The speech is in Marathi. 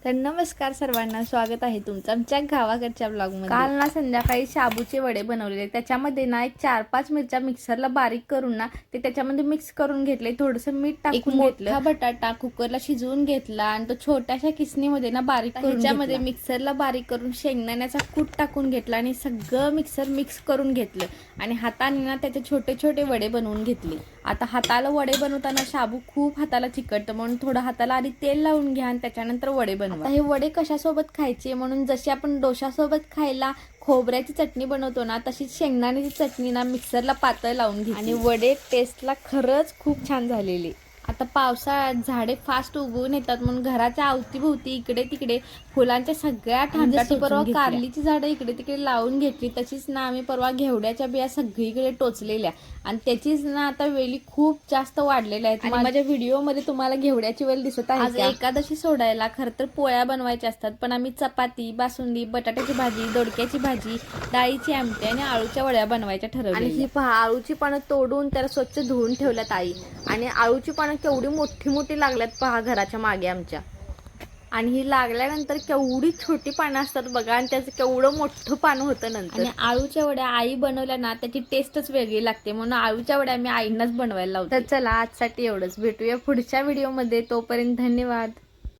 तर नमस्कार सर्वांना, स्वागत आहे तुमचं आमच्या गावाकडच्या ब्लॉगमध्ये। काल ना संध्याकाळी शाबूचे वडे बनवलेले, त्याच्यामध्ये ना एक 4-5 मिरच्या मिक्सरला बारीक करून ना ते त्याच्यामध्ये मिक्स करून घेतले, थोडंसं मीठ टाकून घेतलं, मोठा बटाटा कुकरला शिजवून घेतला आणि तो छोट्याशा किसणीमध्ये ना बारीक करून त्याच्यामध्ये मिक्सरला बारीक करून शेंगदाण्याचा कूट टाकून घेतला आणि सगळं मिक्स करून घेतलं आणि हाताने ना त्याचे छोटे छोटे वडे बनवून घेतले। आता हाताला वडे बनवताना शाबू खूप हाताला चिकटतं, म्हणून थोडं हाताला आधी तेल लावून घ्या आणि त्याच्यानंतर वडे बनवा। आता हे वडे कशासोबत खायचे, म्हणून जशी आपण डोशासोबत खायला खोबऱ्याची चटणी बनवतो ना, तशीच शेंगदाण्याची चटणी ना मिक्सरला पातळ लावून घेतली आणि वडे टेस्टला खरंच खूप छान झालेले। आता पावसाळ्यात झाडे फास्ट उगवून येतात, म्हणून घराच्या अवतीभोवती इकडे तिकडे फुलांच्या सगळ्या ठांजा परवा कारलीची झाडं इकडे तिकडे लावून घेतली, तशीच ना आम्ही परवा घेवड्याच्या बिया सगळीकडे टोचलेल्या आणि त्याचीच ना आता वेली खूप जास्त वाढलेल्या आहेत। आणि माझ्या व्हिडिओमध्ये तुम्हाला घेवड्याची वेल दिसत आहे। आज एकादशी सोडायला खरं तर पोळ्या बनवायच्या असतात, पण आम्ही चपाती, बासुंदी, बटाट्याची भाजी, दोडक्याची भाजी, डाळीची आमटी आणि आळूच्या वड्या बनवायच्या ठरवल्या। आणि ही पहा, आळूची पानं तोडून त्याला स्वच्छ धुवून ठेवल्यात आई, आणि आळूची पानं केवढी मोठी मोठी लागल्यात पहा घराच्या मागे आमच्या। आणि ही लागल्यानंतर केवढी छोटी पानं असतात बघा, आणि त्याचं केवढं मोठं पानं होतं नंतर। आणि आळूच्या वड्या आई बनवल्या ना त्याची टेस्टच वेगळी लागते, म्हणून आळूच्या वड्या मी आईंनाच बनवायला लावते। तर चला, आजसाठी एवढंच, भेटूया पुढच्या व्हिडिओमध्ये, तोपर्यंत धन्यवाद।